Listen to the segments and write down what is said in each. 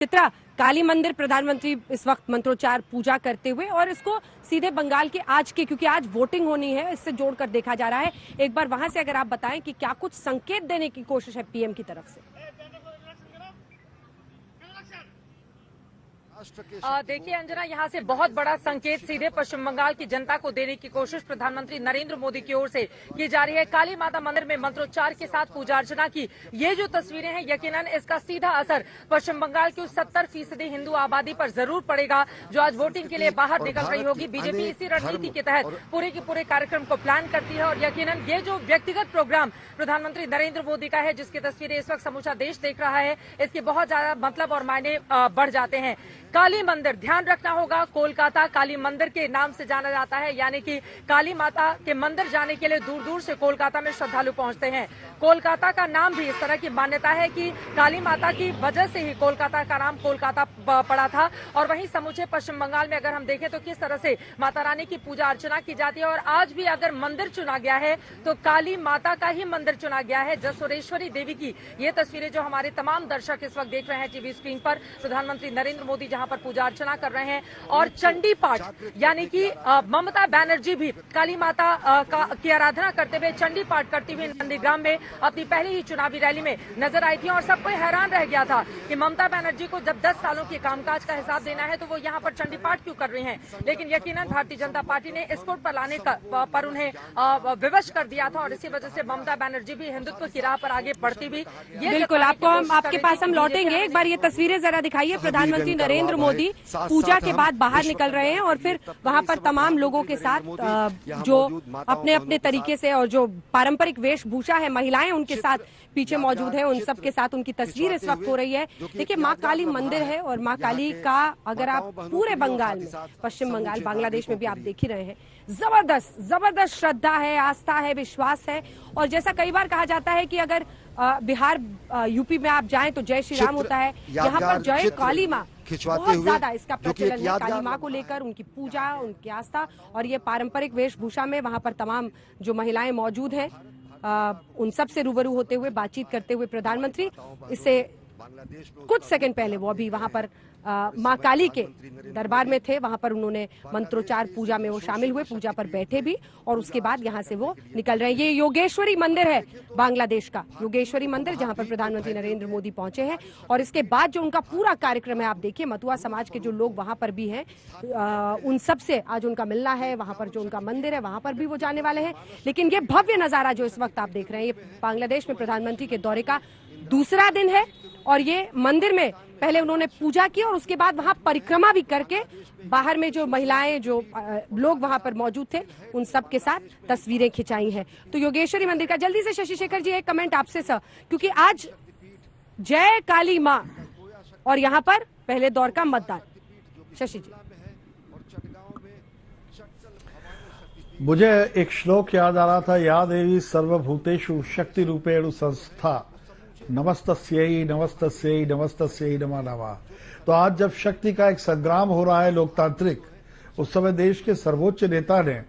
चित्रा, काली मंदिर प्रधानमंत्री इस वक्त मंत्रोच्चार पूजा करते हुए और इसको सीधे बंगाल के आज के, क्योंकि आज वोटिंग होनी है, इससे जोड़कर देखा जा रहा है। एक बार वहां से अगर आप बताएं कि क्या कुछ संकेत देने की कोशिश है पीएम की तरफ से। देखिए अंजना, यहाँ से बहुत बड़ा संकेत सीधे पश्चिम बंगाल की जनता को देने की कोशिश प्रधानमंत्री नरेंद्र मोदी की ओर से की जा रही है। काली माता मंदिर में मंत्रोच्चार के साथ पूजा अर्चना की ये जो तस्वीरें हैं, यकीनन इसका सीधा असर पश्चिम बंगाल की उस 70% हिंदू आबादी पर जरूर पड़ेगा जो आज वोटिंग के लिए बाहर निकल रही होगी। बीजेपी इसी रणनीति के तहत पूरे के पूरे कार्यक्रम को प्लान करती है और यकीनन ये जो व्यक्तिगत प्रोग्राम प्रधानमंत्री नरेंद्र मोदी का है, जिसकी तस्वीरें इस वक्त समूचा देश देख रहा है, इसके बहुत ज्यादा मतलब और मायने बढ़ जाते हैं। काली मंदिर, ध्यान रखना होगा, कोलकाता काली मंदिर के नाम से जाना जाता है, यानी कि काली माता के मंदिर जाने के लिए दूर दूर से कोलकाता में श्रद्धालु पहुंचते हैं। कोलकाता का नाम भी इस तरह की मान्यता है कि काली माता की वजह से ही कोलकाता का नाम कोलकाता पड़ा था। और वहीं समूचे पश्चिम बंगाल में अगर हम देखें तो किस तरह से माता रानी की पूजा अर्चना की जाती है। और आज भी अगर मंदिर चुना गया है तो काली माता का ही मंदिर चुना गया है। जसोरेश्वरी देवी की ये तस्वीरें जो हमारे तमाम दर्शक इस वक्त देख रहे हैं टीवी स्क्रीन पर, प्रधानमंत्री नरेंद्र मोदी जहां पर पूजा अर्चना कर रहे हैं और चंडी पाठ, यानी कि ममता बनर्जी भी काली माता की आराधना करते हुए चंडी पाठ करती हुई नंदीग्राम में अपनी पहली ही चुनावी रैली में नजर आई थी। और सब कोई हैरान रह गया था कि ममता बनर्जी को जब 10 सालों के कामकाज का हिसाब देना है तो वो यहाँ पर चंडी पाठ क्यों कर रही हैं। लेकिन यकीनन भारतीय जनता पार्टी ने एस्कॉर्ट पर लाने पर उन्हें विवश कर दिया था और इसी वजह से ममता बनर्जी भी हिंदुत्व की राह पर आगे बढ़ती भी। बिल्कुल, आपके पास हम लौटेंगे। एक बार ये तस्वीरें जरा दिखाइए। प्रधानमंत्री नरेंद्र मोदी पूजा के बाद बाहर निकल रहे हैं और फिर वहां पर तमाम लोगों के साथ जो अपने अपने तरीके से और जो पारंपरिक वेशभूषा है, महिलाएं उनके साथ पीछे मौजूद है, उन सब के साथ उनकी तस्वीर इस वक्त हो रही है। देखिए, माँ काली मंदिर है और माँ काली का अगर आप पूरे बंगाल में, पश्चिम बंगाल, बांग्लादेश में भी आप देख ही रहे हैं, जबरदस्त श्रद्धा है, आस्था है, विश्वास है। और जैसा कई बार कहा जाता है कि अगर बिहार यूपी में आप जाएं तो जय श्री राम होता है, यहाँ पर जय काली माँ बहुत ज्यादा इसका प्रचलन है। काली माँ को लेकर उनकी पूजा, उनकी आस्था और ये पारंपरिक वेशभूषा में वहां पर तमाम जो महिलाएं मौजूद हैं उन सब से रूबरू होते हुए बातचीत करते हुए प्रधानमंत्री, इससे कुछ सेकंड पहले वो अभी वहां पर माँ काली के दरबार में थे, वहां पर उन्होंने मंत्रोच्चार पूजा में वो शामिल हुए, पूजा पर बैठे भी और उसके बाद यहाँ से वो निकल रहे हैं। ये योगेश्वरी मंदिर है बांग्लादेश का, योगेश्वरी मंदिर जहां पर प्रधानमंत्री नरेंद्र मोदी पहुंचे हैं। और इसके बाद जो उनका पूरा कार्यक्रम है, आप देखिए, मतुआ समाज के जो लोग वहां पर भी हैं उन सब से आज उनका मिलना है। वहां पर जो उनका मंदिर है वहां पर भी वो जाने वाले हैं। लेकिन ये भव्य नजारा जो इस वक्त आप देख रहे हैं, ये बांग्लादेश में प्रधानमंत्री के दौरे का दूसरा दिन है और ये मंदिर में पहले उन्होंने पूजा की और उसके बाद वहां परिक्रमा भी करके बाहर में जो महिलाएं, जो लोग वहां पर मौजूद थे, उन सब के साथ तस्वीरें खिंचाई हैं। तो योगेश्वरी मंदिर का जल्दी से शशि शेखर जी एक कमेंट आपसे सर, क्योंकि आज जय काली माँ और यहाँ पर पहले दौर का मतदान। शशि जी, मुझे एक श्लोक याद आ रहा था, या देवी सर्वभूतेषु शक्ति रूपेण संस्था नमस्तस्यै नमस्तस्यै नमस्तस्यै नमः नमः। तो आज जब शक्ति का एक संग्राम हो रहा है लोकतांत्रिक, उस समय देश के सर्वोच्च नेता ने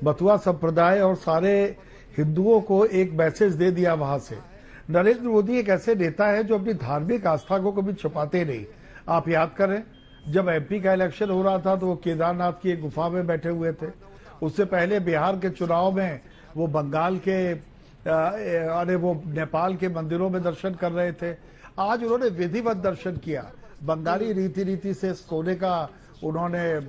मतुआ संप्रदाय और सारे हिंदुओं को एक मैसेज दे दिया वहां से। नरेंद्र मोदी एक ऐसे नेता है जो अपनी धार्मिक आस्था को कभी छुपाते नहीं। आप याद करें, जब एमपी का इलेक्शन हो रहा था तो वो केदारनाथ की एक गुफा में बैठे हुए थे। उससे पहले बिहार के चुनाव में वो बंगाल के वो नेपाल के मंदिरों में दर्शन कर रहे थे। आज उन्होंने विधिवत दर्शन किया, बंगाली रीति से सोने का उन्होंने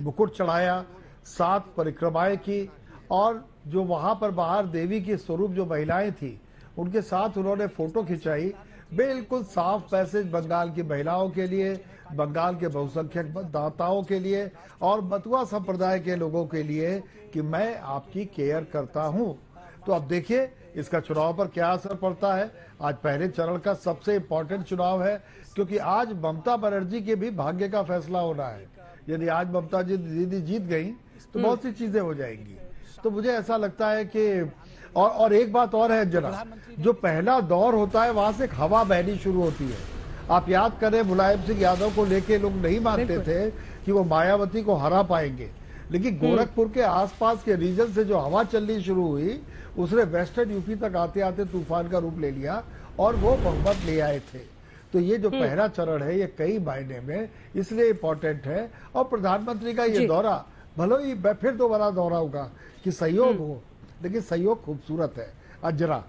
मुकुट चढ़ाया, 7 परिक्रमाएं की और जो वहां पर बाहर देवी के स्वरूप जो महिलाएं थी उनके साथ उन्होंने फोटो खिंचाई। बिल्कुल साफ मैसेज बंगाल की महिलाओं के लिए, बंगाल के बहुसंख्यक मतदाताओं के लिए और मतुआ संप्रदाय के लोगों के लिए कि मैं आपकी केयर करता हूं। तो अब देखिए इसका चुनाव पर क्या असर पड़ता है। आज पहले चरण का सबसे इम्पोर्टेंट चुनाव है, क्योंकि आज ममता बनर्जी के भी भाग्य का फैसला होना है। यदि आज ममता जी दीदी जीत गई तो बहुत सी चीजें हो जाएंगी। तो मुझे ऐसा लगता है कि और एक बात और है जना, जो पहला दौर होता है वहां से एक हवा बहनी शुरू होती है। आप याद करें, मुलायम सिंह यादव को लेके लोग नहीं मानते थे कि वो मायावती को हरा पाएंगे, लेकिन गोरखपुर के आसपास के रीजन से जो हवा चलनी शुरू हुई उसने वेस्टर्न यूपी तक आते आते तूफान का रूप ले लिया और वो बहुमत ले आए थे। तो ये जो पहला चरण है ये कई मायने में इसलिए इम्पोर्टेंट है। और प्रधानमंत्री का ये दौरा भले ही फिर दोबारा दौरा होगा कि सहयोग हो, लेकिन सहयोग खूबसूरत है, अजरा।